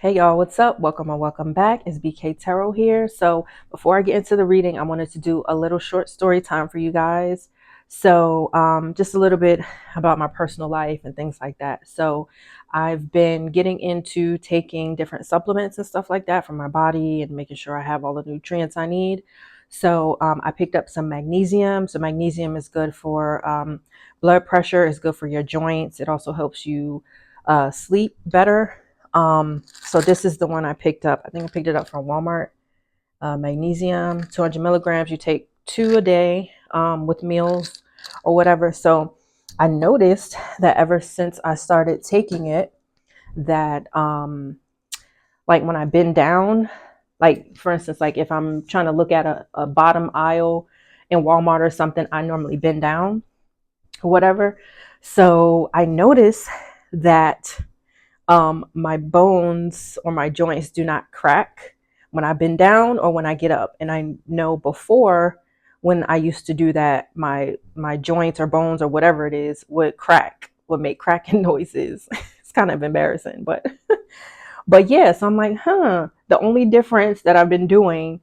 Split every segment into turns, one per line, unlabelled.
Hey y'all, what's up? Welcome and welcome back. It's BK Tarot here. So before I get into the reading, I wanted to do a little short story time for you guys. Just a little bit about my personal life and things like that. So I've been getting into taking different supplements and stuff like that for my body and making sure I have all the nutrients I need. I picked up some magnesium. So magnesium is good for blood pressure, is good for your joints. It also helps you sleep better. So this is the one I picked up. I think I picked it up from Walmart. Magnesium, 200 milligrams. You take 2 a day with meals or whatever. So I noticed that ever since I started taking it, that like when I bend down, like for instance, like if I'm trying to look at a bottom aisle in Walmart or something, I normally bend down or whatever. So I noticed that my bones or my joints do not crack when I bend down or when I get up. And I know before, when I used to do that, my joints or bones or whatever it is would crack, would make cracking noises. It's kind of embarrassing, but yeah. So I'm like, the only difference that I've been doing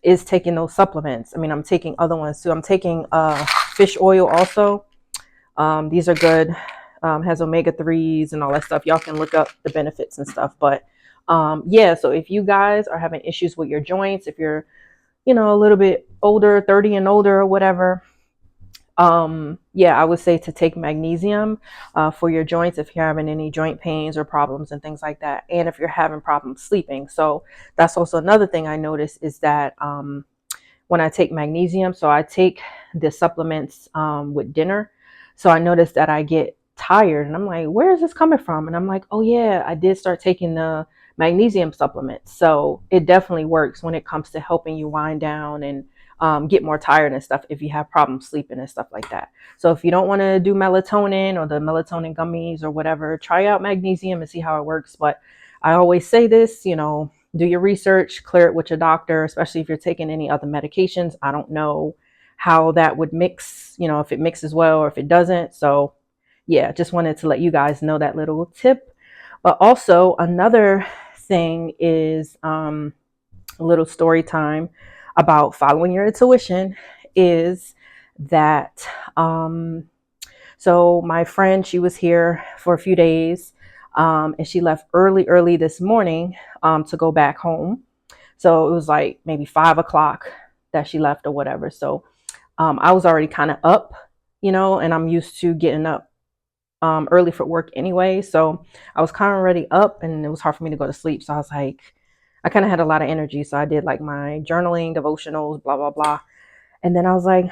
is taking those supplements. I mean, I'm taking other ones too. I'm taking fish oil also. These are good. Has omega-3s and all that stuff. Y'all can look up the benefits and stuff. But yeah, so if you guys are having issues with your joints, if you're, a little bit older, 30 and older or whatever, yeah, I would say to take magnesium for your joints if you're having any joint pains or problems and things like that. And if you're having problems sleeping. So that's also another thing I noticed is that when I take magnesium, so I take the supplements with dinner. So I noticed that I get tired and I'm like, where is this coming from? And I'm like, oh yeah, I did start taking the magnesium supplements. So it definitely works when it comes to helping you wind down and get more tired and stuff if you have problems sleeping and stuff like that. So if you don't want to do melatonin or the melatonin gummies or whatever, try out magnesium and see how it works. But I always say this, do your research, clear it with your doctor, especially if you're taking any other medications. I don't know how that would mix, if it mixes well or if it doesn't. So yeah, just wanted to let you guys know that little tip. But also another thing is a little story time about following your intuition is that so my friend, she was here for a few days and she left early this morning to go back home. So it was like maybe 5 o'clock that she left or whatever. So I was already kind of up, and I'm used to getting up early for work anyway. So I was kind of already up and it was hard for me to go to sleep. So I was like, I kind of had a lot of energy. So I did like my journaling, devotionals, blah, blah, blah. And then I was like,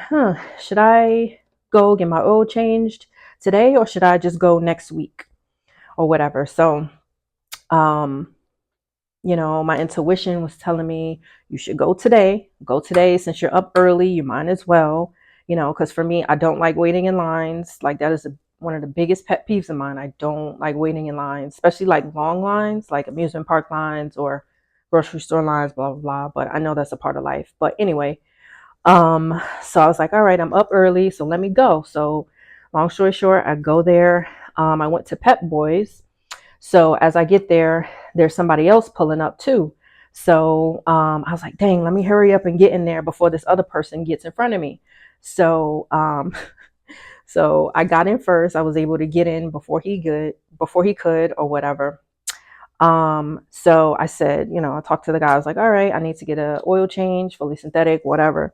should I go get my oil changed today or should I just go next week or whatever? So, my intuition was telling me you should go today. Go today since you're up early. You might as well, because for me, I don't like waiting in lines. Like that is one of the biggest pet peeves of mine. I don't like waiting in lines, especially like long lines, like amusement park lines or grocery store lines, blah, blah, blah. But I know that's a part of life. But anyway, so I was like, all right, I'm up early, so let me go. So long story short, I go there. I went to Pep Boys. So as I get there, there's somebody else pulling up too. So I was like, dang, let me hurry up and get in there before this other person gets in front of me. So so I got in first. I was able to get in before he could or whatever. So I said, I talked to the guy. I was like, all right, I need to get an oil change, fully synthetic, whatever.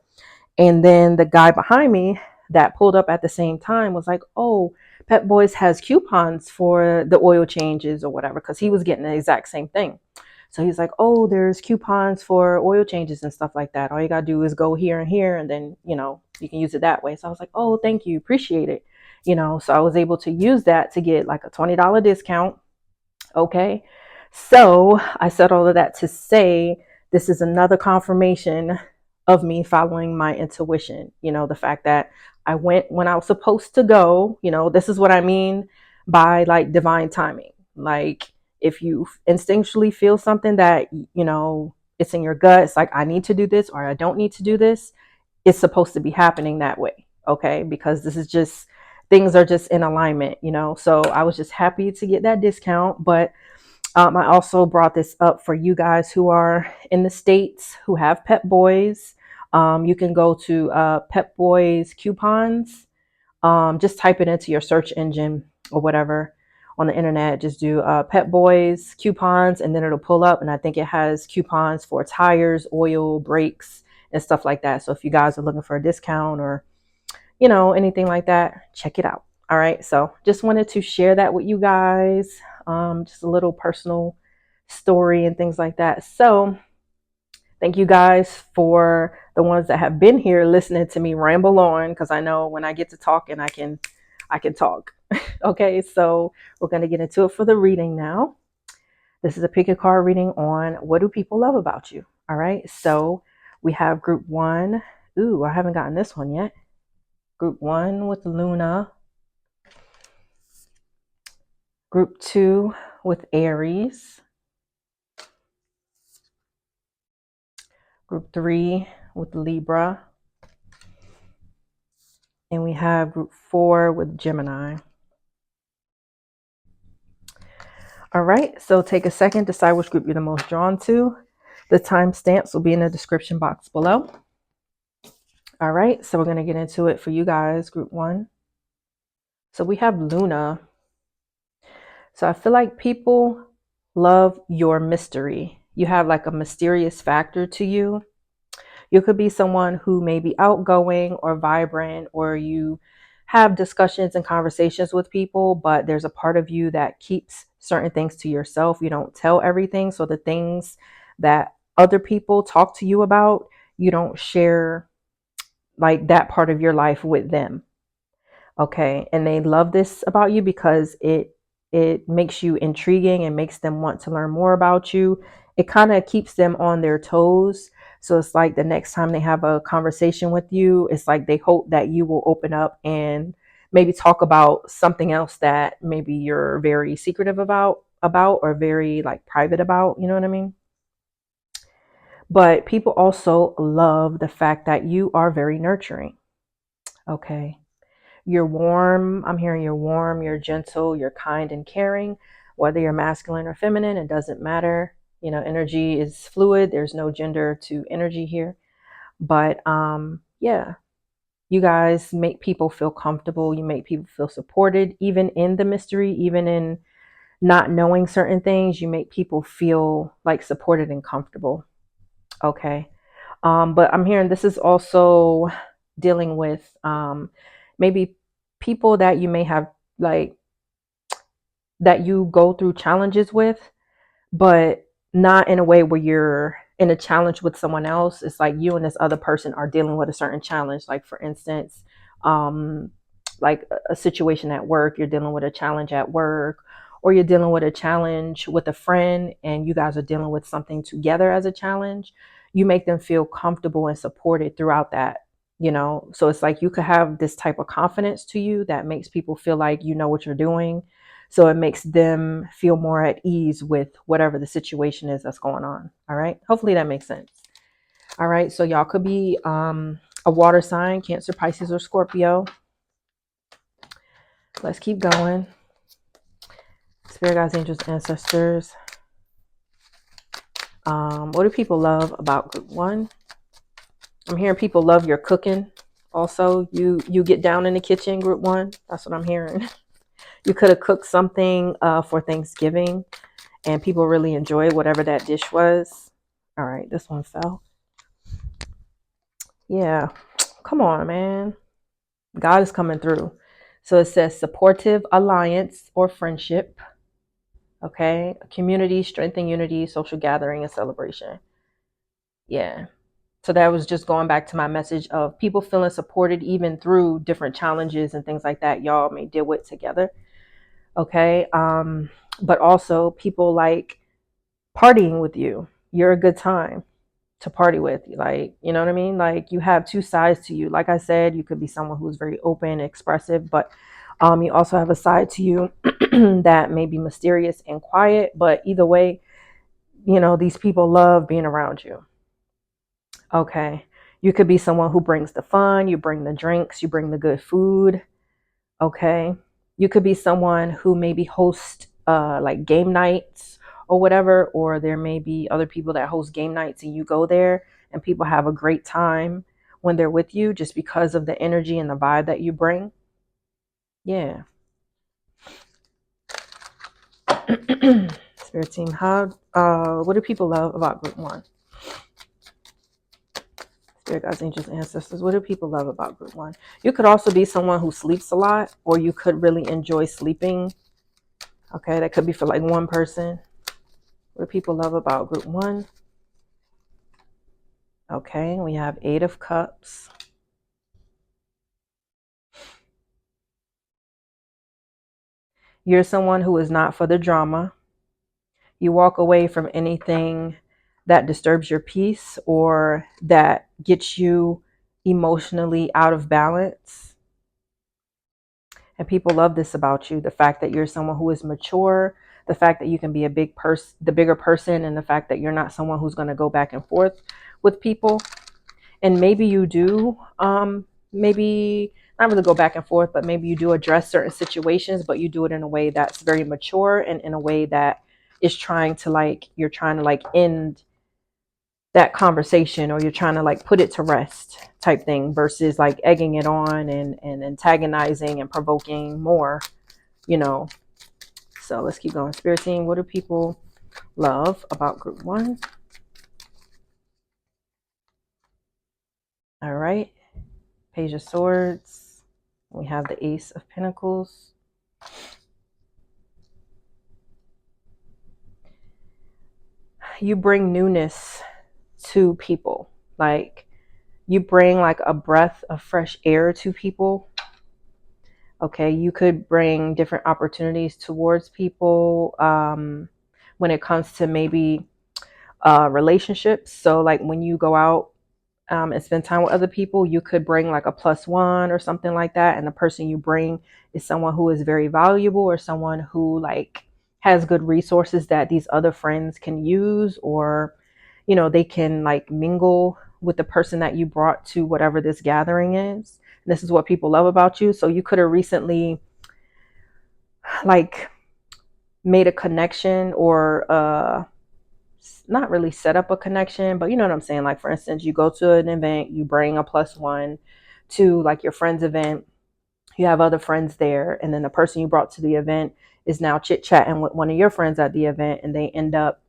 And then the guy behind me that pulled up at the same time was like, oh, Pep Boys has coupons for the oil changes or whatever, because he was getting the exact same thing. So he's like, oh, there's coupons for oil changes and stuff like that. All you got to do is go here and here, and then, you can use it that way. So I was like, oh, thank you. Appreciate it. So I was able to use that to get like a $20 discount. Okay. So I said all of that to say this is another confirmation of me following my intuition. The fact that I went when I was supposed to go. This is what I mean by like divine timing. Like if you instinctually feel something that, it's in your gut, it's like, I need to do this or I don't need to do this. It's supposed to be happening that way. Okay. Because this is just, things are just in alignment, So I was just happy to get that discount. But I also brought this up for you guys who are in the States who have Pep Boys. You can go to Pep Boys coupons. Just type it into your search engine or whatever on the internet. Just do Pep Boys coupons, and then it'll pull up. And I think it has coupons for tires, oil, brakes, and stuff like that. So if you guys are looking for a discount or anything like that, check it out. All right. So just wanted to share that with you guys. Just a little personal story and things like that. So thank you guys for the ones that have been here listening to me ramble on, because I know when I get to talking, I can talk. Okay, so we're gonna get into it for the reading now. This is a pick a card reading on what do people love about you. All right, so we have group one. Ooh, I haven't gotten this one yet. Group one with Luna. Group two with Aries. Group three with Libra. And we have group four with Gemini. All right, so take a second, decide which group you're the most drawn to. The timestamps will be in the description box below. All right, so we're going to get into it for you guys, group one. So we have Luna. So I feel like people love your mystery. You have like a mysterious factor to you. You could be someone who may be outgoing or vibrant, or you have discussions and conversations with people, but there's a part of you that keeps certain things to yourself. You don't tell everything. So the things that other people talk to you about, you don't share like that part of your life with them. Okay. And they love this about you because it makes you intriguing and makes them want to learn more about you. It kind of keeps them on their toes. So it's like the next time they have a conversation with you, it's like they hope that you will open up and maybe talk about something else that maybe you're very secretive about or very like private about, you know what I mean? But people also love the fact that you are very nurturing. Okay. You're warm. I'm hearing you're warm, you're gentle, you're kind and caring. Whether you're masculine or feminine, it doesn't matter. Energy is fluid. There's no gender to energy here. But yeah, you guys make people feel comfortable. You make people feel supported, even in the mystery, even in not knowing certain things. You make people feel like supported and comfortable. Okay. But I'm hearing this is also dealing with maybe people that you may have like that you go through challenges with, but not in a way where you're in a challenge with someone else. It's like you and this other person are dealing with a certain challenge. Like for instance, um, like a situation at work, you're dealing with a challenge at work, or you're dealing with a challenge with a friend and you guys are dealing with something together as a challenge. You make them feel comfortable and supported throughout that. So it's like you could have this type of confidence to you that makes people feel like you know what you're doing, so it makes them feel more at ease with whatever the situation is that's going on. All right. Hopefully that makes sense. All right. So y'all could be a water sign, Cancer, Pisces, or Scorpio. Let's keep going. Spirit guides, angels, ancestors. What do people love about group one? I'm hearing people love your cooking. Also, you get down in the kitchen, group one. That's what I'm hearing. You could have cooked something for Thanksgiving and people really enjoyed whatever that dish was. All right, this one fell. Yeah, come on, man. God is coming through. So it says supportive alliance or friendship. Okay, community, strength and unity, social gathering and celebration. Yeah. So that was just going back to my message of people feeling supported even through different challenges and things like that y'all may deal with together. Okay. But also people like partying with you. You're a good time to party with. Like, you know what I mean? Like you have two sides to you. Like I said, you could be someone who's very open, expressive, but you also have a side to you that may be mysterious and quiet. But either way, these people love being around you. Okay. You could be someone who brings the fun, you bring the drinks, you bring the good food. Okay. You could be someone who maybe hosts like game nights or whatever, or there may be other people that host game nights and you go there and people have a great time when they're with you just because of the energy and the vibe that you bring. Yeah. Spirit team, what do people love about group one? Spirit guides, angels, ancestors, what do people love about group one? You could also be someone who sleeps a lot, or you could really enjoy sleeping. Okay, that could be for like one person. What do people love about group one? Okay, we have 8 of Cups. You're someone who is not for the drama. You walk away from anything that disturbs your peace or that gets you emotionally out of balance. And people love this about you. The fact that you're someone who is mature, the fact that you can be a the bigger person, and the fact that you're not someone who's going to go back and forth with people. And maybe you do, maybe not really go back and forth, but maybe you do address certain situations, but you do it in a way that's very mature and in a way that is trying to like, you're trying to like end that conversation, or you're trying to like put it to rest type thing, versus like egging it on and antagonizing and provoking more, you know. So let's keep going. Spirit team, what do people love about group one? All right. Page of Swords. We have the Ace of Pentacles. You bring newness to people. Like, you bring like a breath of fresh air to people. Okay, you could bring different opportunities towards people when it comes to maybe relationships. So like when you go out and spend time with other people, you could bring like a +1 or something like that. And the person you bring is someone who is very valuable, or someone who like has good resources that these other friends can use, or, you know, they can like mingle with the person that you brought to whatever this gathering is. And this is what people love about you. So you could have recently like made a connection, or not really set up a connection, but you know what I'm saying? Like, for instance, you go to an event, you bring a +1 to like your friend's event, you have other friends there, and then the person you brought to the event is now chit-chatting with one of your friends at the event, and they end up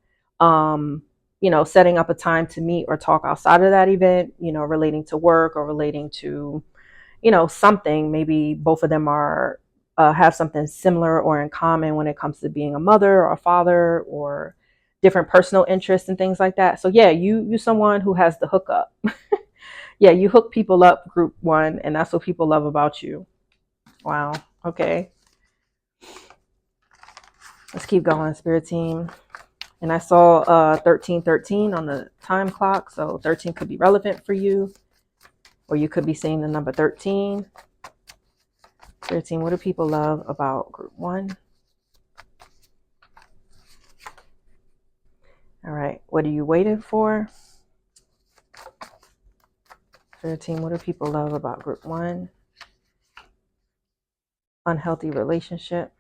you know, setting up a time to meet or talk outside of that event, you know, relating to work or relating to, you know, something. Maybe both of them are have something similar or in common when it comes to being a mother or a father, or different personal interests and things like that. So yeah, you someone who has the hookup. Yeah, you hook people up, group one, and that's what people love about you. Wow. Okay. Let's keep going, Spirit team. And I saw 1313 on the time clock, so 13 could be relevant for you, or you could be seeing the number 13. 13, what do people love about group one? All right, what are you waiting for? 13, what do people love about group one? Unhealthy relationship.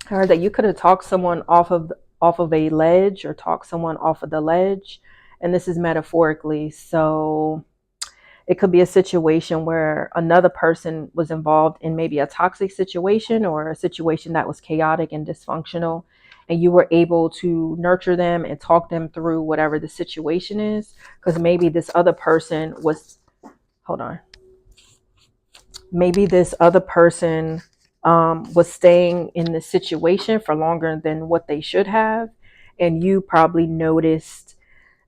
I heard that you could have talked someone off of a ledge, or talked someone off of the ledge, and this is metaphorically. So it could be a situation where another person was involved in maybe a toxic situation, or a situation that was chaotic and dysfunctional, and you were able to nurture them and talk them through whatever the situation is. Because maybe this other person was, hold on, maybe this other person was staying in the situation for longer than what they should have, and you probably noticed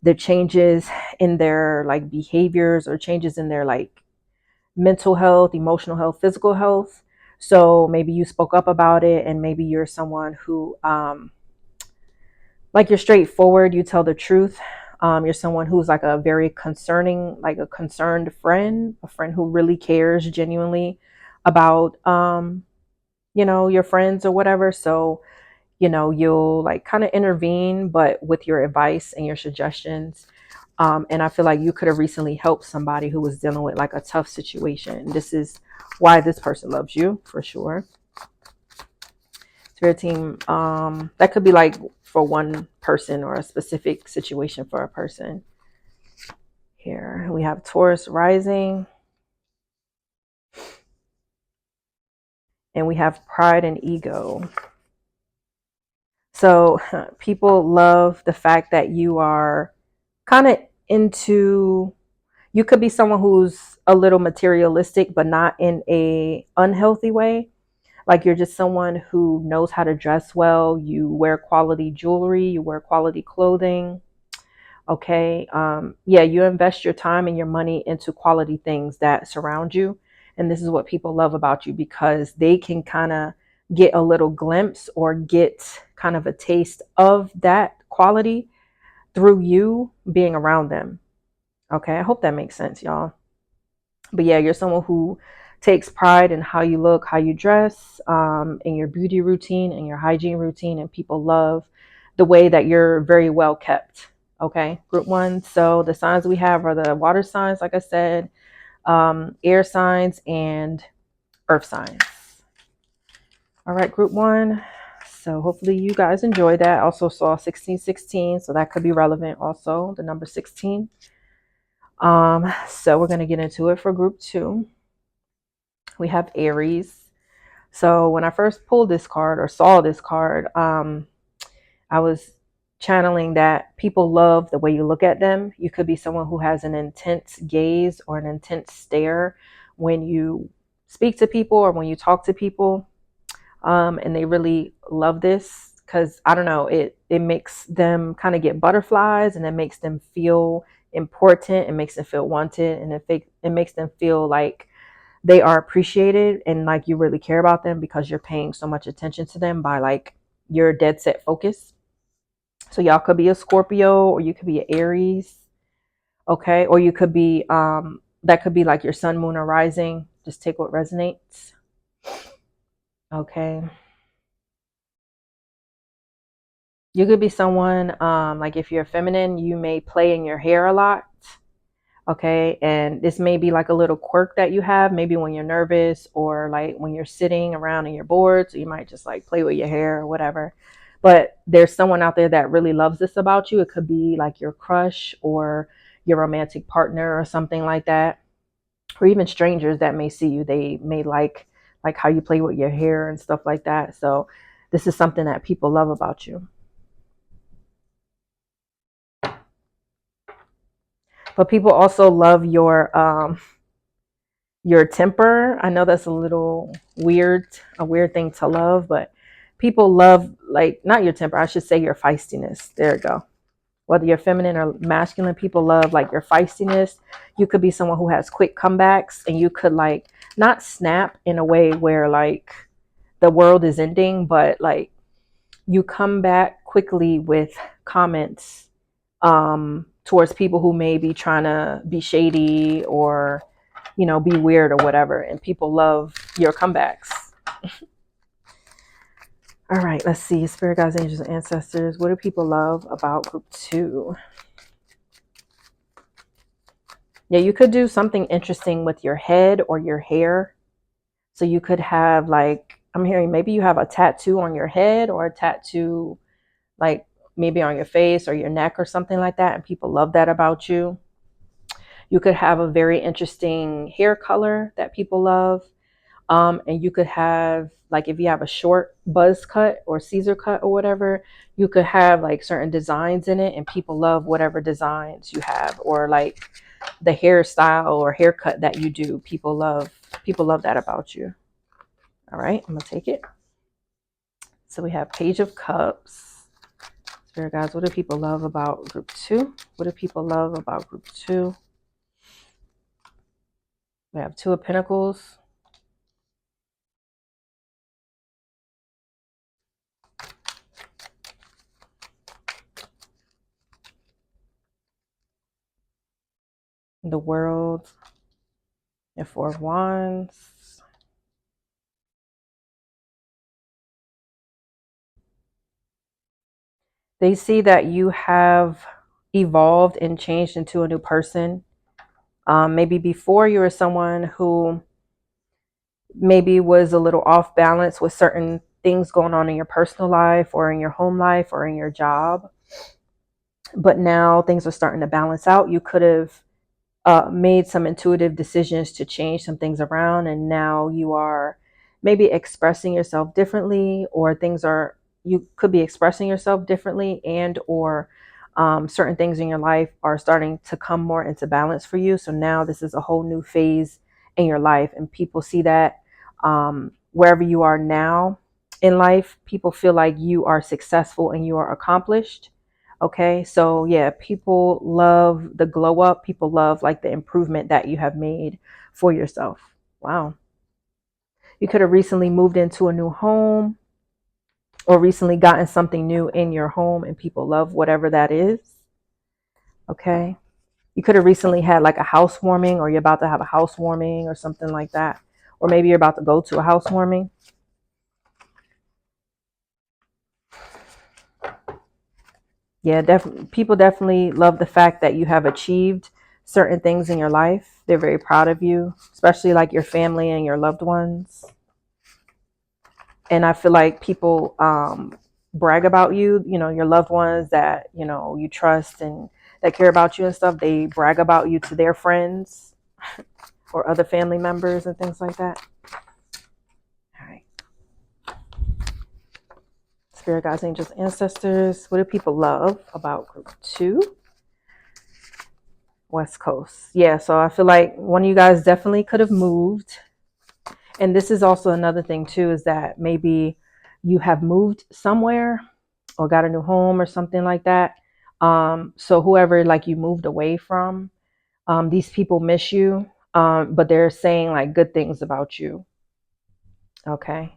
the changes in their like behaviors, or changes in their like mental health, emotional health, physical health. So maybe you spoke up about it, and maybe you're someone who like, you're straightforward, you tell the truth. You're someone who's like a very concerning, like a concerned friend, a friend who really cares genuinely about you know, your friends or whatever. So, you know, you'll like kind of intervene, but with your advice and your suggestions. And I feel like you could have recently helped somebody who was dealing with like a tough situation. This is why this person loves you, for sure. Spirit team, that could be like for one person or a specific situation for a person. Here we have Taurus rising, and we have pride and ego. So people love the fact that you are kind of into, you could be someone who's a little materialistic, but not in a unhealthy way. Like you're just someone who knows how to dress well. You wear quality jewelry, you wear quality clothing. Okay. Yeah, you invest your time and your money into quality things that surround you. And this is what people love about you, because they can kind of get a little glimpse or get kind of a taste of that quality through you being around them. Okay. I hope that makes sense, y'all. But yeah, you're someone who takes pride in how you look, how you dress, in your beauty routine and your hygiene routine. And people love the way that you're very well kept. Okay, group one. So the signs we have are the water signs, like I said, air signs, and earth signs. All right, group one. So hopefully you guys enjoyed that. I also saw 1616, so that could be relevant also, the number 16. So we're going to get into it for group two. We have Aries. So when I first pulled this card or saw this card, I was channeling that people love the way you look at them. You could be someone who has an intense gaze or an intense stare when you speak to people or when you talk to people. And they really love this because, I don't know, it makes them kind of get butterflies, and it makes them feel important. It makes them feel wanted, and it makes them feel like they are appreciated and like you really care about them because you're paying so much attention to them by like your dead set focus. So y'all could be a Scorpio, or you could be an Aries. Okay. Or you could be, that could be like your sun, moon, or rising. Just take what resonates. Okay. You could be someone, like if you're feminine, you may play in your hair a lot. Okay. And this may be like a little quirk that you have, maybe when you're nervous or like when you're sitting around and you're bored. So you might just like play with your hair or whatever. But there's someone out there that really loves this about you. It could be like your crush or your romantic partner or something like that. Or even strangers that may see you. They may like how you play with your hair and stuff like that. So this is something that people love about you. But people also love your temper. I know that's a weird thing to love, but people love, like, not your temper, I should say your feistiness. There you go. Whether you're feminine or masculine, people love like your feistiness. You could be someone who has quick comebacks, and you could like not snap in a way where like the world is ending, but like you come back quickly with comments towards people who may be trying to be shady or, you know, be weird or whatever. And people love your comebacks. All right, let's see. Spirit guides, angels, and ancestors. What do people love about group two? Yeah, you could do something interesting with your head or your hair. So you could have like, I'm hearing maybe you have a tattoo on your head or a tattoo like maybe on your face or your neck or something like that. And people love that about you. You could have a very interesting hair color that people love. And you could have, like, if you have a short buzz cut or Caesar cut or whatever, you could have like certain designs in it, and people love whatever designs you have, or like the hairstyle or haircut that you do. People love that about you. All right, I'm gonna take it. So we have Page of Cups. Spirit guys, what do people love about group two? What do people love about group two? We have Two of Pentacles. The World. And Four of Wands. They see that you have evolved and changed into a new person. Maybe before you were someone who maybe was a little off balance with certain things going on in your personal life or in your home life or in your job. But now things are starting to balance out. You could have made some intuitive decisions to change some things around, and now you are maybe expressing yourself differently, or things are, you could be expressing yourself differently, and or certain things in your life are starting to come more into balance for you. So now this is a whole new phase in your life, and people see that wherever you are now in life, people feel like you are successful and you are accomplished. Okay, so yeah, people love the glow up. People love like the improvement that you have made for yourself. Wow. You could have recently moved into a new home or recently gotten something new in your home, and people love whatever that is. Okay. You could have recently had like a housewarming, or you're about to have a housewarming or something like that. Or maybe you're about to go to a housewarming. Yeah, definitely. People definitely love the fact that you have achieved certain things in your life. They're very proud of you, especially like your family and your loved ones. And I feel like people brag about you, your loved ones that, you trust and that care about you and stuff. They brag about you to their friends or other family members and things like that. All right. Spirit guides, angels, ancestors. What do people love about group 2? West Coast. Yeah, so I feel like one of you guys definitely could have moved. And this is also another thing too, is that maybe you have moved somewhere or got a new home or something like that. So whoever like you moved away from, these people miss you, but they're saying like good things about you. Okay.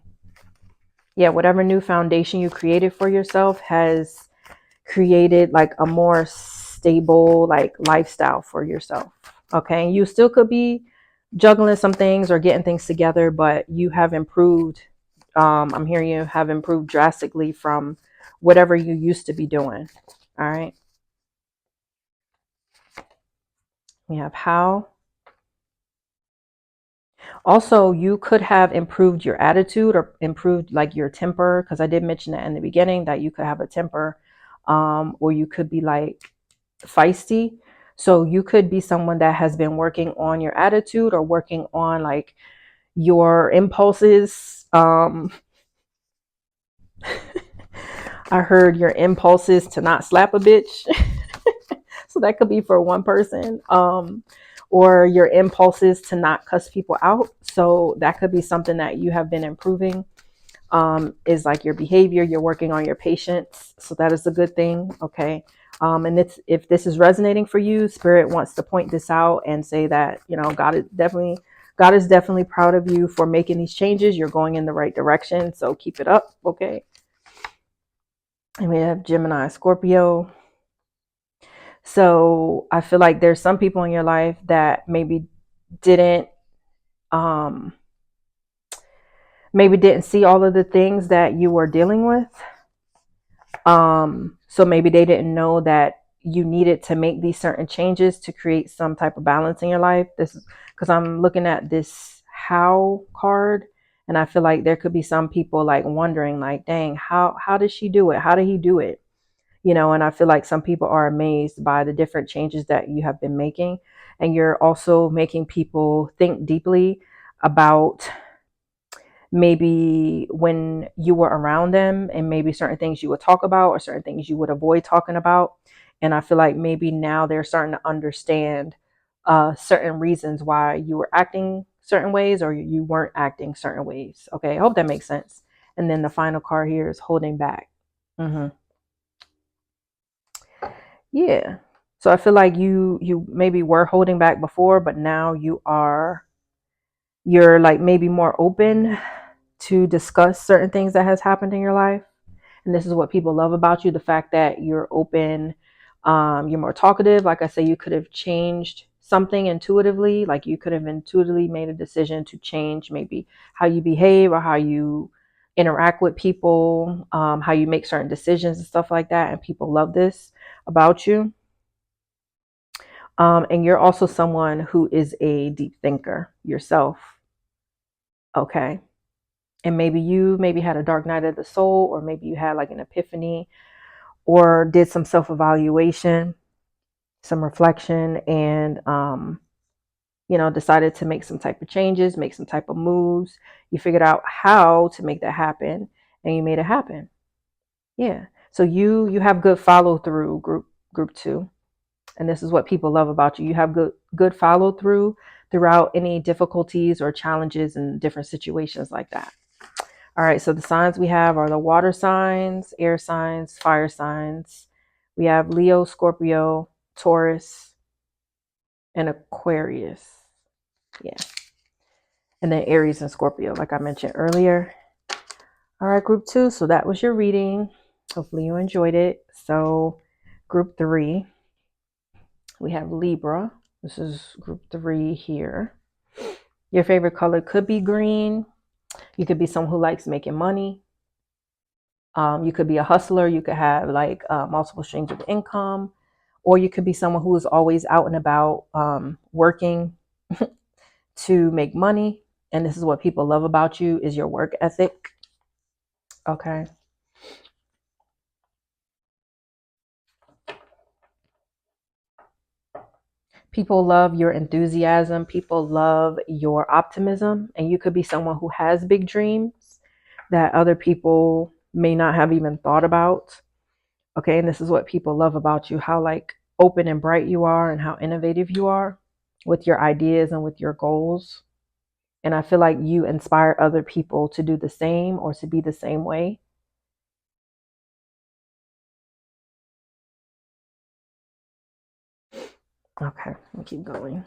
Yeah, whatever new foundation you created for yourself has created like a more stable like lifestyle for yourself. Okay. You still could be juggling some things or getting things together, but you have improved. I'm hearing you have improved drastically from whatever you used to be doing. All right. We have how. Also, you could have improved your attitude or improved like your temper, because I did mention that in the beginning that you could have a temper, or you could be like feisty. So you could be someone that has been working on your attitude or working on like your impulses. I heard your impulses to not slap a bitch. So that could be for one person. Or your impulses to not cuss people out. So that could be something that you have been improving, is like your behavior. You're working on your patience. So that is a good thing. Okay. And if this is resonating for you, Spirit wants to point this out and say that, God is definitely proud of you for making these changes. You're going in the right direction. So keep it up. Okay. And we have Gemini, Scorpio. So I feel like there's some people in your life that didn't um maybe didn't see all of the things that you were dealing with. So maybe they didn't know that you needed to make these certain changes to create some type of balance in your life. This is because I'm looking at this how card, and I feel like there could be some people like wondering like, dang, how did she do it? How did he do it? And I feel like some people are amazed by the different changes that you have been making. And you're also making people think deeply about maybe when you were around them, and maybe certain things you would talk about or certain things you would avoid talking about. And I feel like maybe now they're starting to understand certain reasons why you were acting certain ways or you weren't acting certain ways. Okay, I hope that makes sense. And then the final card here is holding back. Yeah. So I feel like you maybe were holding back before, but now you're like maybe more open to discuss certain things that has happened in your life. And this is what people love about you, the fact that you're open, you're more talkative. Like I say, you could have changed something intuitively, like you could have intuitively made a decision to change maybe how you behave or how you interact with people, how you make certain decisions and stuff like that. And people love this about you. And you're also someone who is a deep thinker yourself. Okay. And maybe you had a dark night of the soul, or maybe you had like an epiphany, or did some self-evaluation, some reflection, and decided to make some type of changes, make some type of moves. You figured out how to make that happen, and you made it happen. Yeah. So you have good follow through, group 2. And this is what people love about you. You have good follow through throughout any difficulties or challenges in different situations like that. All right, so the signs we have are the water signs, air signs, fire signs. We have Leo, Scorpio, Taurus, and Aquarius. Yeah. And then Aries and Scorpio, like I mentioned earlier. All right, group 2. So that was your reading. Hopefully you enjoyed it. So group 3, we have Libra. This is group 3 here. Your favorite color could be green. You could be someone who likes making money. You could be a hustler. You could have like multiple streams of income, or you could be someone who is always out and about working to make money. And this is what people love about you, is your work ethic. Okay. People love your enthusiasm. People love your optimism. And you could be someone who has big dreams that other people may not have even thought about. Okay. And this is what people love about you, how like open and bright you are, and how innovative you are with your ideas and with your goals. And I feel like you inspire other people to do the same, or to be the same way. Okay, let me keep going.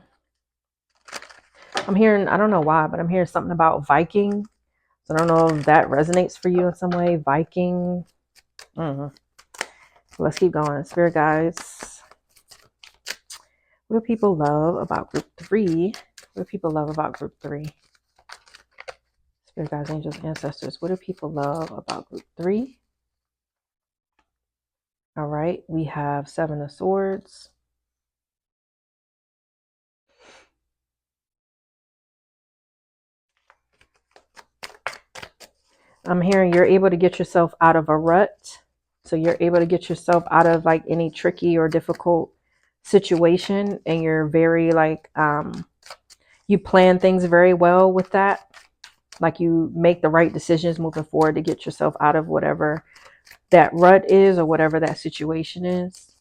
I'm hearing, I don't know why, but I'm hearing something about Viking. So I don't know if that resonates for you in some way. Viking. Let's keep going. Spirit guys. What do people love about group 3? What do people love about group 3? Spirit guides, angels, ancestors. What do people love about group 3? All right. We have 7 of Swords. I'm hearing you're able to get yourself out of a rut. So you're able to get yourself out of like any tricky or difficult situation. And you're very like, you plan things very well with that. Like you make the right decisions moving forward to get yourself out of whatever that rut is, or whatever that situation is.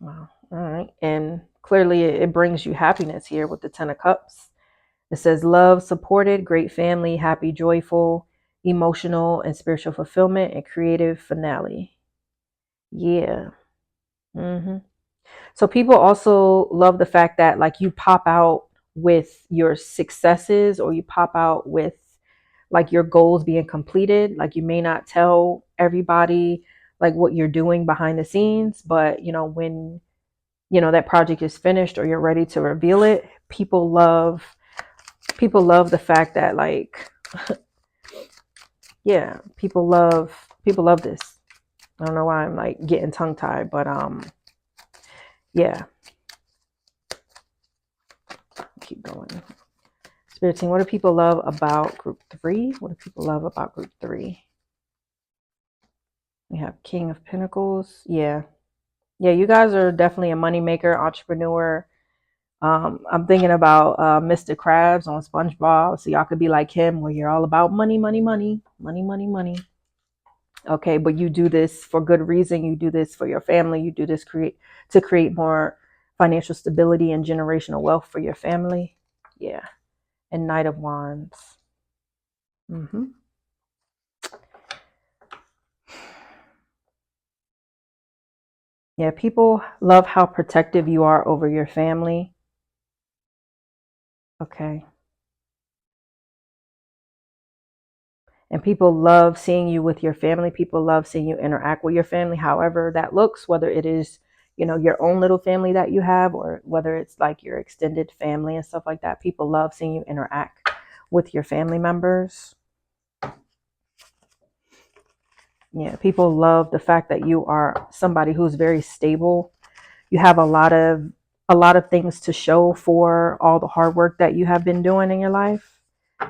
Wow. All right. And clearly it brings you happiness here with the 10 of Cups. It says love, supported, great family, happy, joyful, emotional and spiritual fulfillment, and creative finale. Yeah. So people also love the fact that like you pop out with your successes, or you pop out with like your goals being completed. Like you may not tell everybody like what you're doing behind the scenes, but when that project is finished, or you're ready to reveal it, people love the fact that like yeah, people love this. I don't know why I'm like getting tongue tied, but yeah. Keep going. Spirit team, what do people love about group 3? What do people love about group 3? We have King of Pentacles. Yeah, you guys are definitely a moneymaker, entrepreneur. I'm thinking about Mr. Krabs on SpongeBob. So y'all could be like him, where you're all about money, money, money, money, money, money. Okay, but you do this for good reason. You do this for your family. You do this to create more financial stability and generational wealth for your family. Yeah. And Knight of Wands. Yeah, people love how protective you are over your family. Okay. And people love seeing you with your family. People love seeing you interact with your family, however that looks, whether it is, your own little family that you have, or whether it's like your extended family and stuff like that. People love seeing you interact with your family members. Yeah, people love the fact that you are somebody who's very stable. You have a lot of things to show for all the hard work that you have been doing in your life.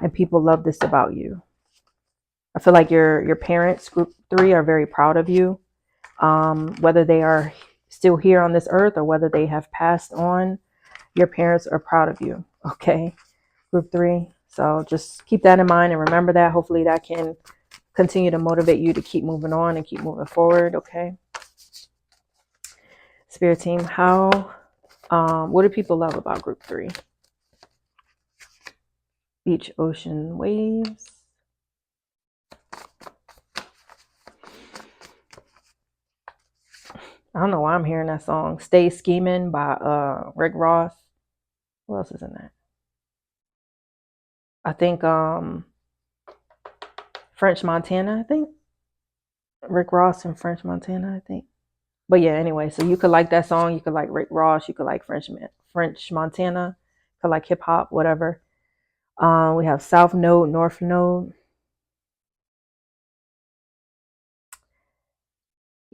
and people love this about you. I feel like your parents, group 3, are very proud of you. Whether they are still here on this earth or whether they have passed on, your parents are proud of you. Okay, group 3. So just keep that in mind and remember that. Hopefully that can continue to motivate you to keep moving on and keep moving forward. Okay. Spirit team, what do people love about group 3? Beach, ocean, waves. I don't know why I'm hearing that song. Stay Scheming by Rick Ross. Who else is in that? I think French Montana, I think. Rick Ross and French Montana, I think. But yeah, anyway, so you could like that song, you could like Rick Ross, you could like French Montana, you could like hip hop, whatever. We have South Node, North Node.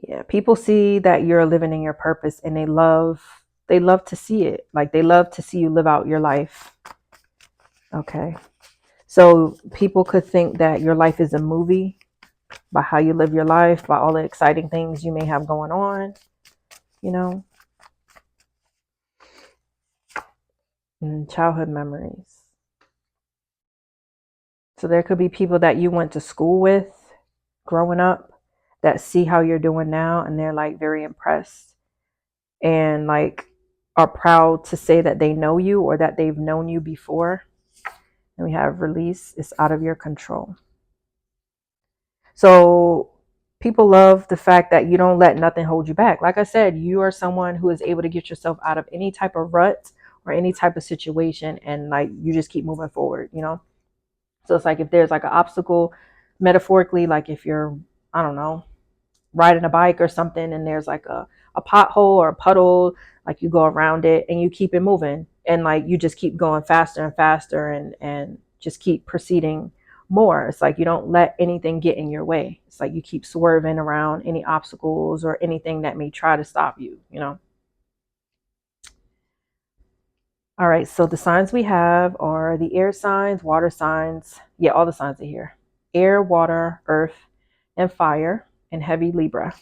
Yeah, people see that you're living in your purpose and they love to see it. Like they love to see you live out your life. Okay. So people could think that your life is a movie by how you live your life, by all the exciting things you may have going on, you know, and childhood memories. So there could be people that you went to school with growing up that see how you're doing now and they're like very impressed and like are proud to say that they know you or that they've known you before. And we have release. It's out of your control. So people love the fact that you don't let nothing hold you back. Like I said, you are someone who is able to get yourself out of any type of rut or any type of situation. And like, you just keep moving forward, you know? So it's like, if there's like an obstacle, metaphorically, like if you're, I don't know, riding a bike or something and there's like a pothole or a puddle, like you go around it and you keep it moving and like you just keep going faster and faster and just keep proceeding more. It's like you don't let anything get in your way. It's like you keep swerving around any obstacles or anything that may try to stop you, you know. All right, so the signs we have are the air signs, water signs. Yeah, all the signs are here. Air, water, earth, and fire, and heavy Libra.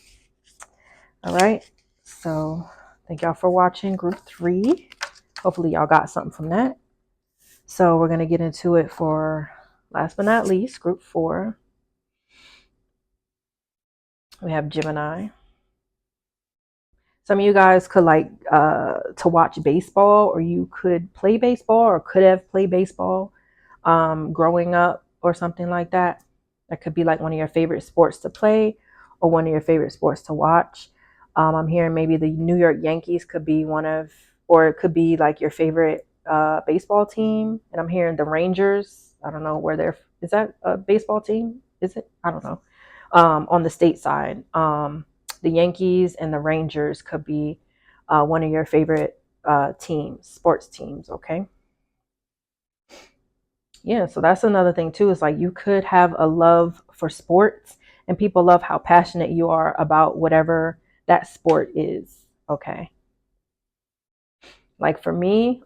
All right, so thank y'all for watching group 3. Hopefully y'all got something from that. So we're going to get into it for last but not least, group 4. We have Gemini. Some of you guys could like to watch baseball, or you could play baseball or could have played baseball growing up or something like that. That could be like one of your favorite sports to play or one of your favorite sports to watch. I'm hearing maybe the New York Yankees could be one of, or it could be like your favorite baseball team. And I'm hearing the Rangers. I don't know where they're, is that a baseball team? Is it? I don't know. On the state side, the Yankees and the Rangers could be one of your favorite teams, sports teams. Okay. Yeah, so that's another thing too. Is like you could have a love for sports and people love how passionate you are about whatever that sport is. Okay. Like for me,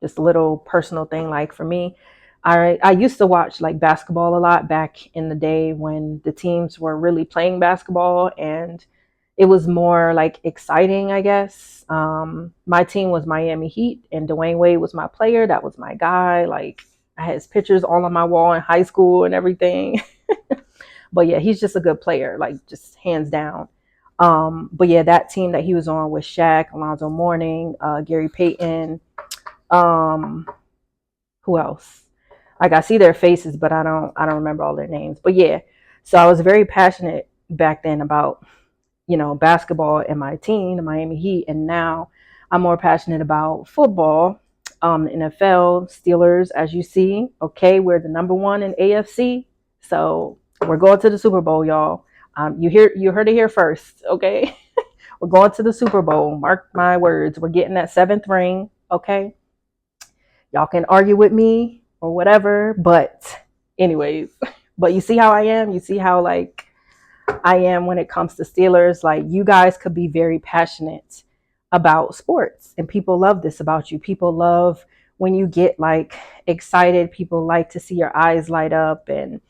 just a little personal thing, like for me, I used to watch like basketball a lot back in the day when the teams were really playing basketball and it was more like exciting, I guess. My team was Miami Heat and Dwayne Wade was my player. That was my guy. Like I had his pictures all on my wall in high school and everything. But yeah, he's just a good player, like just hands down. But yeah, that team that he was on was Shaq, Alonzo Mourning, Gary Payton. Who else? Like I see their faces, but I don't remember all their names. But yeah, so I was very passionate back then about, you know, basketball and my team, the Miami Heat, and now I'm more passionate about football, the NFL, Steelers, as you see. Okay, we're the number 1 in AFC, so we're going to the Super Bowl, y'all. You heard it here first. Okay, we're going to the Super Bowl. Mark my words. We're getting that 7th ring. Okay, y'all can argue with me or whatever, but anyways, but you see how I am. You see how like I am when it comes to Steelers. Like you guys could be very passionate about sports and people love this about you. People love when you get like excited, people like to see your eyes light up, and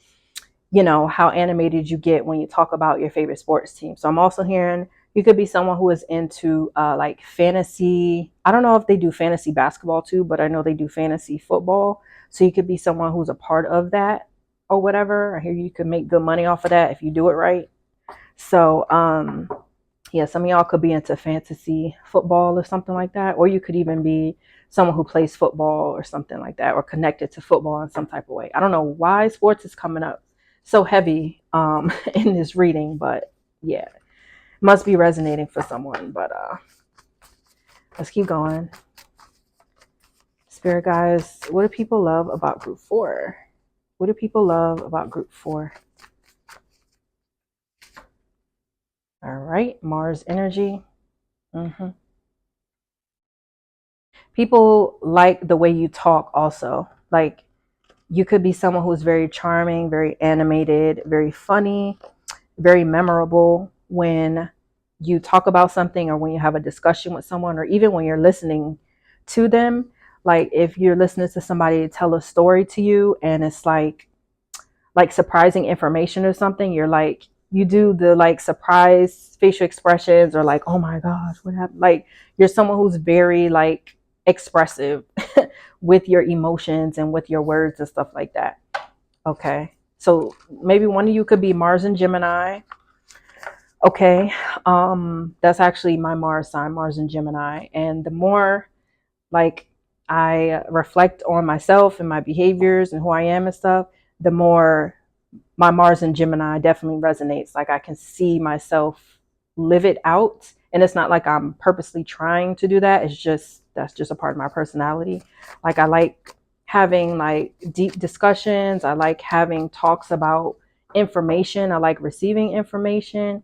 you know how animated you get when you talk about your favorite sports team. So I'm also hearing you could be someone who is into like fantasy. I don't know if they do fantasy basketball too, but I know they do fantasy football. So you could be someone who's a part of that or whatever. I hear you could make good money off of that if you do it right. So yeah, some of y'all could be into fantasy football or something like that, or you could even be someone who plays football or something like that, or connected to football in some type of way. I don't know why sports is coming up so heavy in this reading, but yeah, must be resonating for someone. But let's keep going. Spirit guys, what do people love about group 4? What do people love about group 4? All right, Mars energy. People like the way you talk also. Like you could be someone who's very charming, very animated, very funny, very memorable when you talk about something, or when you have a discussion with someone, or even when you're listening to them. Like if you're listening to somebody tell a story to you and it's like surprising information or something, you're like, you do the like surprise facial expressions, or like, oh my gosh, what happened? Like you're someone who's very like expressive with your emotions and with your words and stuff like that. Okay, so maybe one of you could be Mars and Gemini. Okay, that's actually my Mars sign, Mars and Gemini. And the more like I reflect on myself and my behaviors and who I am and stuff, the more my Mars and Gemini definitely resonates. Like I can see myself live it out. And it's not like I'm purposely trying to do that. It's just, that's just a part of my personality. Like I like having like deep discussions. I like having talks about information. I like receiving information,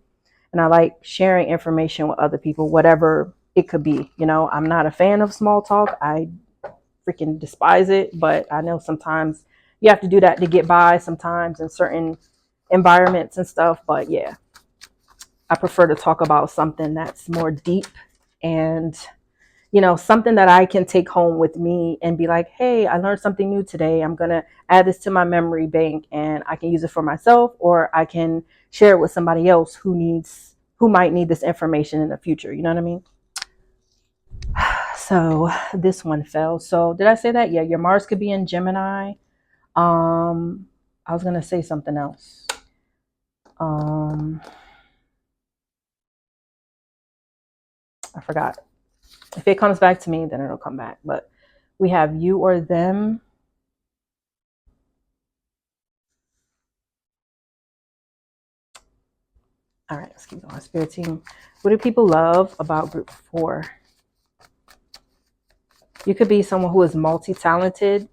and I like sharing information with other people, whatever it could be. You know, I'm not a fan of small talk. I freaking despise it, but I know sometimes you have to do that to get by sometimes in certain environments and stuff. But yeah, I prefer to talk about something that's more deep, and you know, something that I can take home with me and be like, hey, I learned something new today. I'm going to add this to my memory bank, and I can use it for myself, or I can share it with somebody else who might need this information in the future. You know what I mean? So this one fell. So did I say that? Yeah, your Mars could be in Gemini. I was going to say something else. I forgot. If it comes back to me, then it'll come back. But we have you or them. All right, let's keep going. Spirit team, what do people love about group 4? You could be someone who is multi-talented.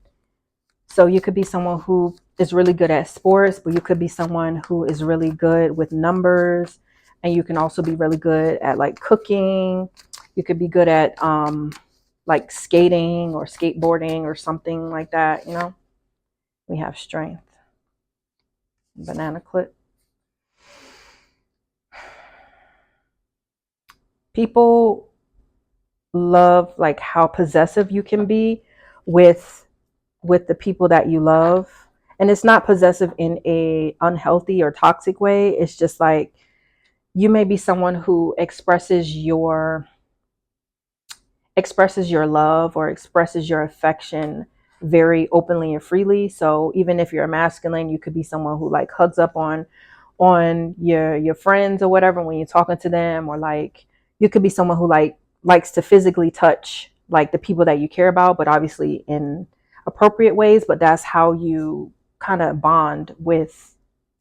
So you could be someone who is really good at sports, but you could be someone who is really good with numbers. And you can also be really good at like cooking. You could be good at like skating or skateboarding or something like that, you know? We have strength. Banana clip. People love like how possessive you can be with the people that you love. And it's not possessive in a unhealthy or toxic way. It's just like you may be someone who expresses your love or expresses your affection very openly and freely. So even if you're a masculine, you could be someone who like hugs up on your friends or whatever when you're talking to them, or like you could be someone who like likes to physically touch like the people that you care about, but obviously in appropriate ways. But that's how you kind of bond with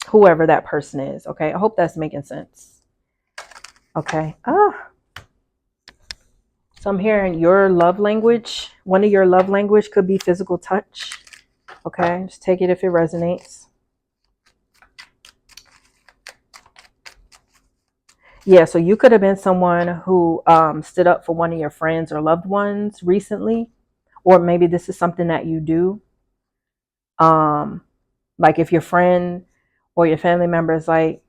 whoever that person is. Okay, I hope that's making sense. Okay. So I'm hearing your love language. One of your love language could be physical touch. Okay, just take it if it resonates. Yeah, so you could have been someone who stood up for one of your friends or loved ones recently, or maybe this is something that you do. Like if your friend or your family member is like,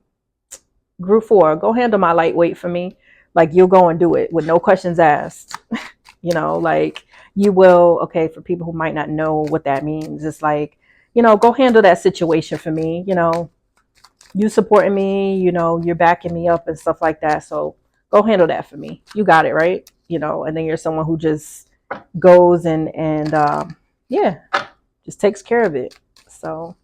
group 4, go handle my lightweight for me. Like you'll go and do it with no questions asked. You know, like you will, okay, for people who might not know what that means, it's like, go handle that situation for me. You supporting me, you're backing me up and stuff like that. So go handle that for me. You got it, right? And then you're someone who just goes and yeah, just takes care of it. So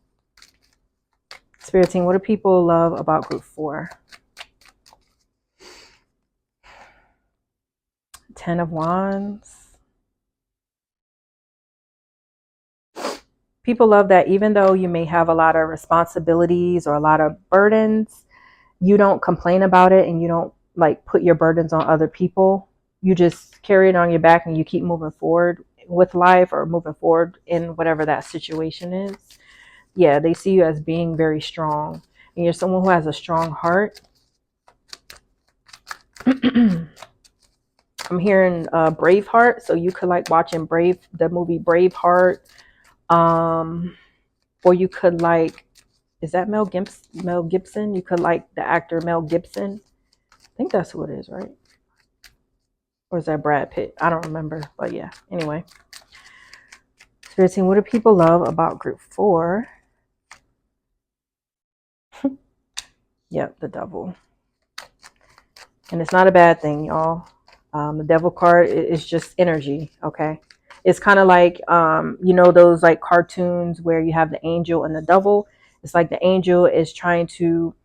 Spirit team, what do people love about group 4? 10 of Wands. People love that even though you may have a lot of responsibilities or a lot of burdens, you don't complain about it and you don't like put your burdens on other people. You just carry it on your back and you keep moving forward with life or moving forward in whatever that situation is. Yeah, they see you as being very strong and you're someone who has a strong heart. I'm hearing Braveheart, so you could like watching the movie Braveheart, or you could like, is that Mel Gibson? You could like the actor Mel Gibson. I think that's who it is, right? Or is that Brad Pitt? I don't remember, but yeah. Anyway, Spirit team, what do people love about group 4? Yep, the devil, and it's not a bad thing, y'all. The devil card is just energy. Okay, it's kind of like those like cartoons where you have the angel and the devil. It's like the angel is trying to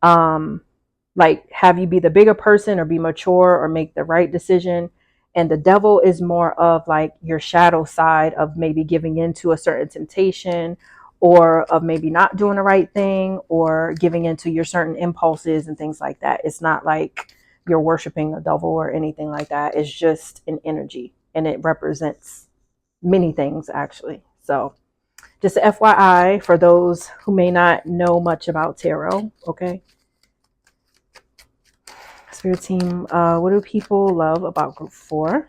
like have you be the bigger person or be mature or make the right decision, and the devil is more of like your shadow side of maybe giving into a certain temptation or of maybe not doing the right thing or giving into your certain impulses and things like that. It's not like you're worshiping the devil or anything like that. It's just an energy and it represents many things actually. So just FYI for those who may not know much about tarot. Okay, Spirit team, what do people love about group 4?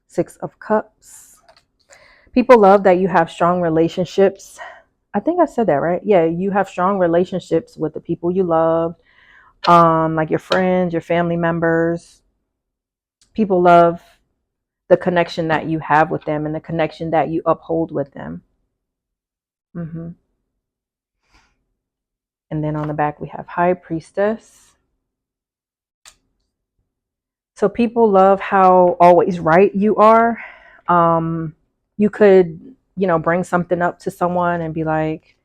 6 of Cups. People love that you have strong relationships. I think I said that right. Yeah, you have strong relationships with the people you love, like your friends, your family members. People love the connection that you have with them and the connection that you uphold with them. And then on the back we have High Priestess. So people love how always right you are. You could, bring something up to someone and be like,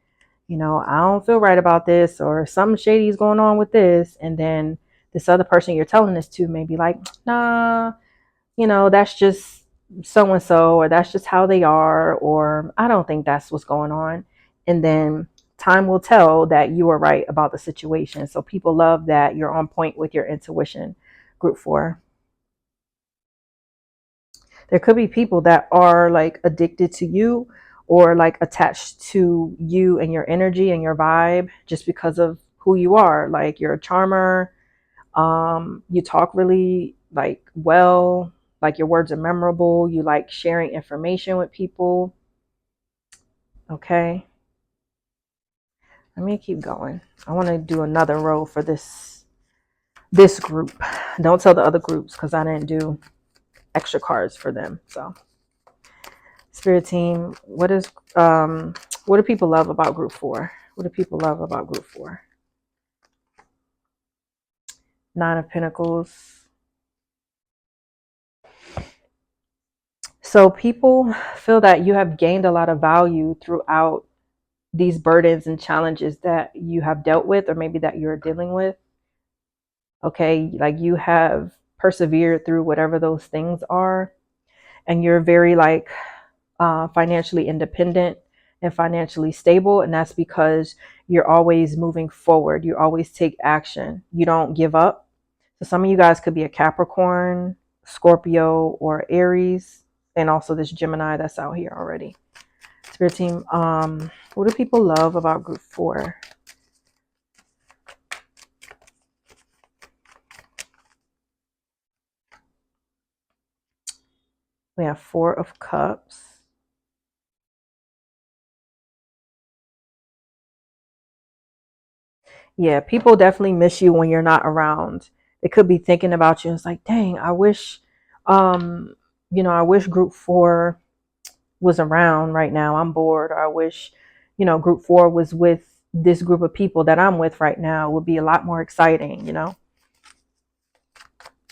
I don't feel right about this, or something shady is going on with this. And then this other person you're telling this to may be like, nah, that's just so and so, or that's just how they are, or I don't think that's what's going on. And then time will tell that you are right about the situation. So people love that you're on point with your intuition. Group 4. There could be people that are like addicted to you or like attached to you and your energy and your vibe just because of who you are. Like you're a charmer. You talk really like well, like your words are memorable. You like sharing information with people. Okay. Let me keep going. I want to do another row for this group. Don't tell the other groups because I didn't do extra cards for them. So Spirit team, what do people love about group 4? What do people love about group 4? 9 of Pentacles. So people feel that you have gained a lot of value throughout these burdens and challenges that you have dealt with, or maybe that you're dealing with. Okay, like you have persevered through whatever those things are, and you're very like financially independent and financially stable. And that's because you're always moving forward. You always take action. You don't give up. So some of you guys could be a Capricorn, Scorpio, or Aries, and also this Gemini that's out here already. Spirit team, what do people love about group 4? We have 4 of Cups. Yeah, people definitely miss you when you're not around. They could be thinking about you. It's like, dang, I wish, I wish group 4 was around right now. I'm bored. Or I wish, group 4 was with this group of people that I'm with right now. It would be a lot more exciting.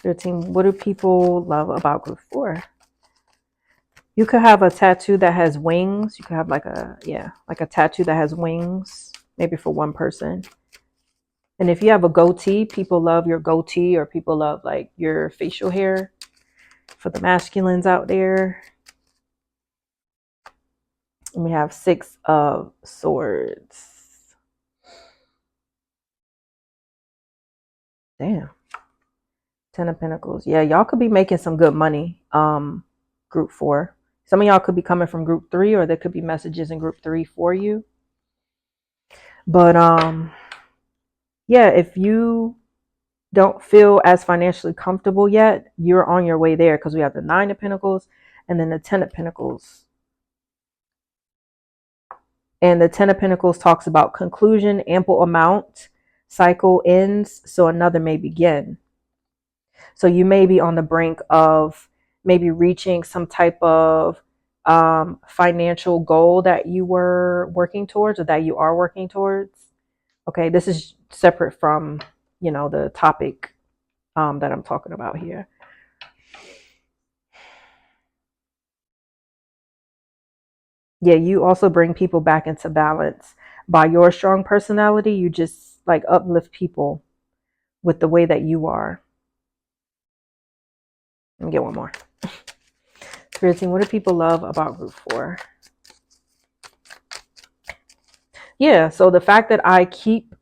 13, what do people love about group 4? You could have a tattoo that has wings. You could have like a tattoo that has wings, maybe for one person. And if you have a goatee, people love your goatee, or people love like your facial hair for the masculines out there. And we have 6 of swords. Damn. 10 of pentacles. Yeah, y'all could be making some good money. Group 4. Some of y'all could be coming from group 3, or there could be messages in group 3 for you. But yeah, if you don't feel as financially comfortable yet, you're on your way there, because we have the 9 of pentacles and then the 10 of pentacles. And the 10 of pentacles talks about conclusion, ample amount, cycle ends, so another may begin. So you may be on the brink of maybe reaching some type of financial goal that you were working towards, or that you are working towards. Okay, this is separate from, the topic that I'm talking about here. Yeah, you also bring people back into balance. By your strong personality, you just like uplift people with the way that you are. Let me get one more. Spirit team, what do people love about group 4? Yeah, so the fact that I keep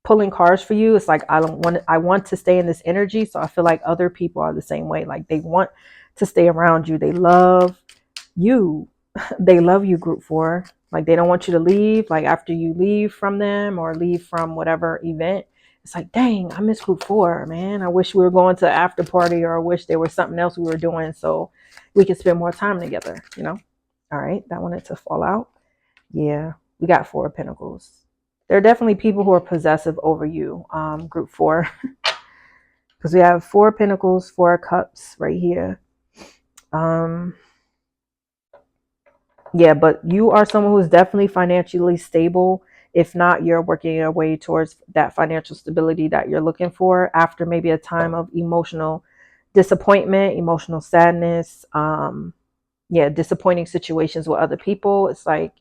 pulling cards for you, it's like I want to stay in this energy. So I feel like other people are the same way. Like they want to stay around you. They love you. They love you, group 4. Like they don't want you to leave. Like after you leave from them or leave from whatever event, it's like, dang, I miss group 4, man. I wish we were going to after party, or I wish there was something else we were doing so we could spend more time together, All right, that wanted to fall out. Yeah, we got 4 of pentacles. There are definitely people who are possessive over you, group 4, because we have 4 pentacles, 4 cups right here. Yeah, but you are someone who's definitely financially stable. If not, you're working your way towards that financial stability that you're looking for after maybe a time of emotional disappointment, emotional sadness, disappointing situations with other people. It's like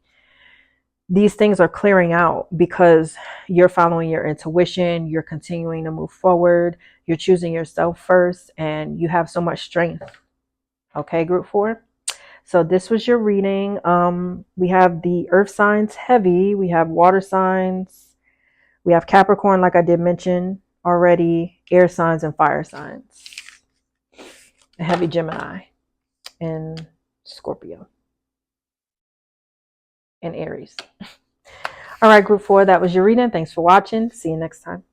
these things are clearing out because you're following your intuition, you're continuing to move forward, you're choosing yourself first, and you have so much strength. Okay, group 4. So this was your reading. We have the earth signs heavy. We have water signs. We have Capricorn, like I did mention already, air signs and fire signs. A heavy Gemini and Scorpio and Aries. All right, group 4, that was your reading. Thanks for watching. See you next time.